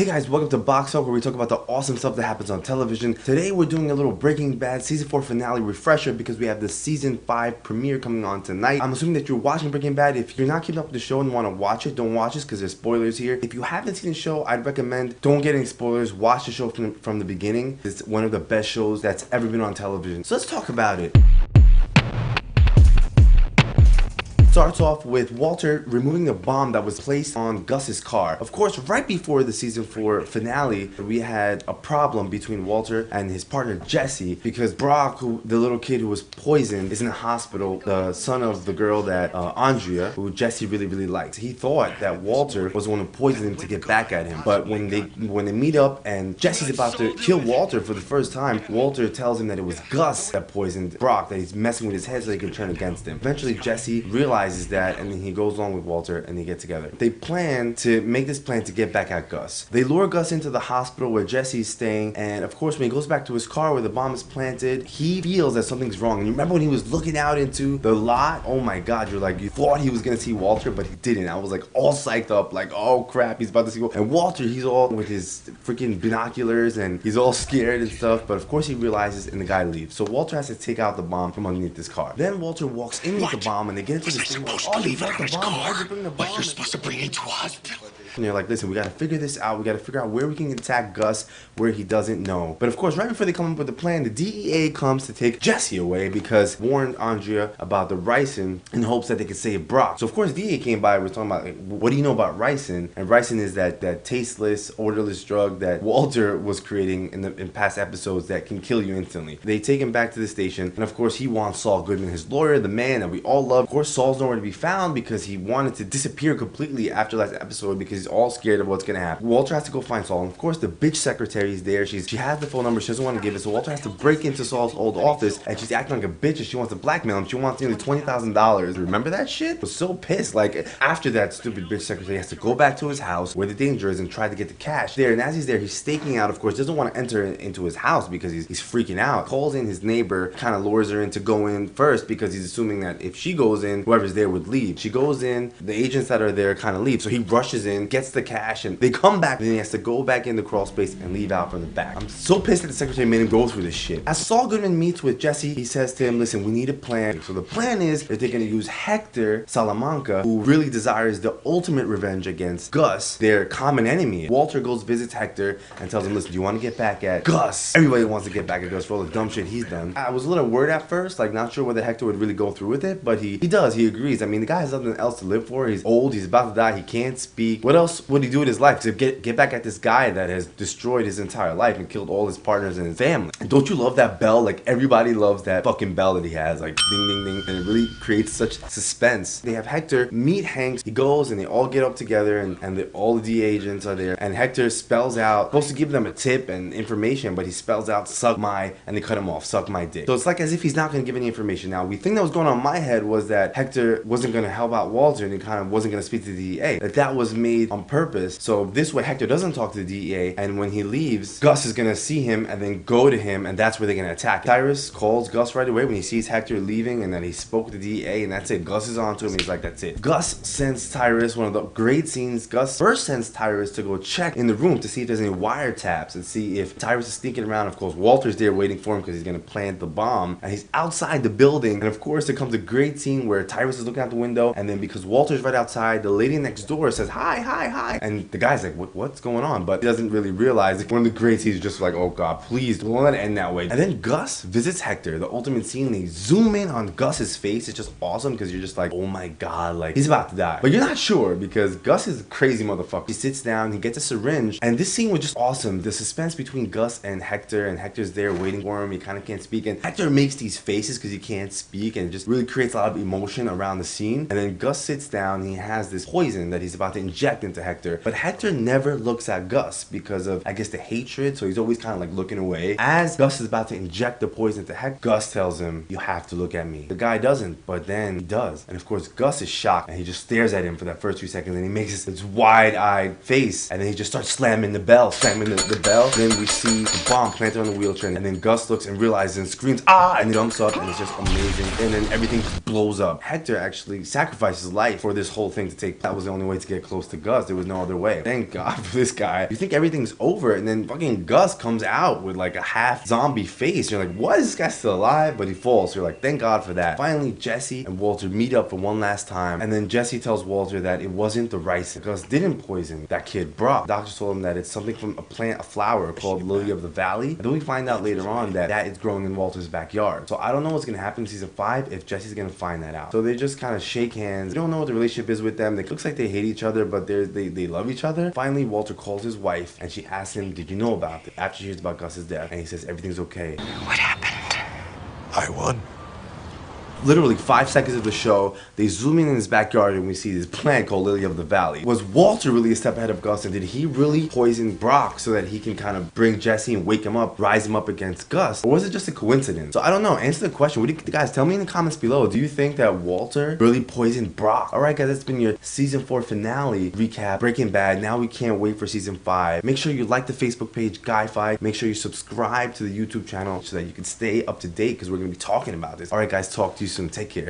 Hey guys, welcome to Box Talk, where we talk about the awesome stuff that happens on television. Today we're doing a little Breaking Bad Season 4 finale refresher because we have the Season 5 premiere coming on tonight. I'm assuming that you're watching Breaking Bad. If you're not keeping up with the show and want to watch it, don't watch this because there's spoilers here. If you haven't seen the show, I'd recommend don't get any spoilers. Watch the show from the beginning. It's one of the best shows that's ever been on television. So let's talk about it. Starts off with Walter removing the bomb that was placed on Gus's car. Of course, right before the Season 4 finale, we had a problem between Walter and his partner Jesse because Brock, the little kid who was poisoned, is in a hospital, the son of the girl that Andrea, who Jesse really liked. He thought that Walter was the one who poisoned him to get back at him. But when they meet up and Jesse's about to kill Walter for the first time, Walter tells him that it was Gus that poisoned Brock, that he's messing with his head so he can turn against him. Eventually, Jesse realizes that, and then he goes along with Walter and they get together. They plan to make this plan to get back at Gus. They lure Gus into the hospital where Jesse's staying, and of course when he goes back to his car where the bomb is planted, he feels that something's wrong. And you remember when he was looking out into the lot? Oh my god, you thought he was gonna see Walter, but he didn't. I was like all psyched up, like, oh crap, he's about to see Walter. And Walter, he's all with his freaking binoculars and he's all scared and stuff, but of course he realizes and the guy leaves. So Walter has to take out the bomb from underneath this car. Then Walter walks in with the bomb and they get into this thing. Oh, you brought the bomb. Why'd you bring the bomb? But you're supposed to bring it to a hospital. And they're like, listen, we gotta figure this out. We gotta figure out where we can attack Gus, where he doesn't know. But of course, right before they come up with the plan, the DEA comes to take Jesse away because warned Andrea about the ricin in hopes that they could save Brock. So of course, DEA came by and was talking about, like, what do you know about ricin? And ricin is that tasteless, odorless drug that Walter was creating in past episodes that can kill you instantly. They take him back to the station, and of course, he wants Saul Goodman, his lawyer, the man that we all love. Of course, Saul's nowhere to be found because he wanted to disappear completely after last episode because he's all scared of what's gonna happen. Walter has to go find Saul, and of course the bitch secretary is there. She has the phone number, she doesn't want to give it, so Walter has to break into Saul's old office, and she's acting like a bitch and she wants to blackmail him. She wants nearly $20,000. Remember that shit? I was so pissed. Like, after that, stupid bitch secretary has to go back to his house where the danger is and try to get the cash there. And as he's there, he's staking out. Of course, doesn't want to enter into his house because he's freaking out. Calls in his neighbor, kind of lures her in to go in first because he's assuming that if she goes in, whoever's there would leave. She goes in, the agents that are there kind of leave, so he rushes in, gets the cash, and they come back, and then he has to go back in the crawl space and leave out from the back. I'm so pissed that the secretary made him go through this shit. As Saul Goodman meets with Jesse, he says to him, listen, we need a plan. So the plan is that they're going to use Hector Salamanca, who really desires the ultimate revenge against Gus, their common enemy. Walter goes, visits Hector, and tells him, listen, do you want to get back at Gus? Everybody wants to get back at Gus for all the dumb shit he's done. I was a little worried at first, like not sure whether Hector would really go through with it, but he does. He agrees. I mean, the guy has nothing else to live for. He's old. He's about to die. He can't speak. What else would he do with his life? To get back at this guy that has destroyed his entire life and killed all his partners and his family. And don't you love that bell? Like, everybody loves that fucking bell that he has. Like, ding, ding, ding. And it really creates such suspense. They have Hector meet Hanks. He goes and they all get up together and all the DA agents are there. And Hector spells out, supposed to give them a tip and information, but he spells out, suck my, and they cut him off, suck my dick. So it's like as if he's not going to give any information. Now, the thing that was going on in my head was that Hector wasn't going to help out Walter and he kind of wasn't going to speak to the DEA. That was made on purpose. So this way Hector doesn't talk to the DEA, and when he leaves, Gus is gonna see him and then go to him, and that's where they're gonna attack. Tyrus calls Gus right away when he sees Hector leaving and then he spoke to the DEA, and that's it. Gus is on to him. He's like, that's it. Gus sends Tyrus, one of the great scenes. Gus first sends Tyrus to go check in the room to see if there's any wiretaps and see if Tyrus is sneaking around. Of course, Walter's there waiting for him because he's gonna plant the bomb, and he's outside the building. And of course, there comes a great scene where Tyrus is looking out the window, and then because Walter's right outside, the lady next door says, hi, hi, hi. And the guy's like, what's going on? But he doesn't really realize. One of the great scenes is just like, oh god, please don't let it end that way. And then Gus visits Hector, the ultimate scene, and they zoom in on Gus's face. It's just awesome because you're just like, oh my god, like he's about to die. But you're not sure because Gus is a crazy motherfucker. He sits down, he gets a syringe, and this scene was just awesome. The suspense between Gus and Hector's there waiting for him. He kind of can't speak, and Hector makes these faces because he can't speak, and it just really creates a lot of emotion around the scene. And then Gus sits down, he has this poison that he's about to inject into Hector, but Hector never looks at Gus because of, I guess, the hatred, so he's always kind of like looking away. As Gus is about to inject the poison to Hector, Gus tells him, you have to look at me. The guy doesn't, but then he does. And of course, Gus is shocked, and he just stares at him for that first few seconds, and he makes this wide-eyed face, and then he just starts slamming the bell. Then we see the bomb planted on the wheelchair, and then Gus looks and realizes and screams, ah, and he jumps up, and it's just amazing. And then everything just blows up. Hector actually sacrificed his life for this whole thing to take. That was the only way to get close to Gus. Gus. There was no other way. Thank God for this guy. You think everything's over, and then fucking Gus comes out with like a half zombie face. You're like, what? Is this guy still alive? But he falls. So you're like, thank God for that. Finally, Jesse and Walter meet up for one last time, and then Jesse tells Walter that it wasn't the ricin. Gus didn't poison that kid Brock. The doctor told him that it's something from a plant, a flower called Lily of the Valley. And then we find out later on that that is growing in Walter's backyard. So I don't know what's gonna happen in season 5 if Jesse's gonna find that out. So they just kind of shake hands. You don't know what the relationship is with them. It looks like they hate each other, but they love each other. Finally, Walter calls his wife and she asks him, did you know about it? After she hears about Gus's death, and he says everything's okay. What happened? I won. Literally 5 seconds of the show, they zoom in his backyard and we see this plant called Lily of the Valley. Was Walter really a step ahead of Gus, and did he really poison Brock so that he can kind of bring Jesse and wake him up, rise him up against Gus? Or was it just a coincidence? So I don't know. Answer the question. What do you guys tell me in the comments below? Do you think that Walter really poisoned Brock? Alright guys, that's been your season 4 finale recap, Breaking Bad. Now we can't wait for season 5. Make sure you like the Facebook page, Guy5. Make sure you subscribe to the YouTube channel so that you can stay up to date, because we're going to be talking about this. Alright guys, talk to you soon. Take care.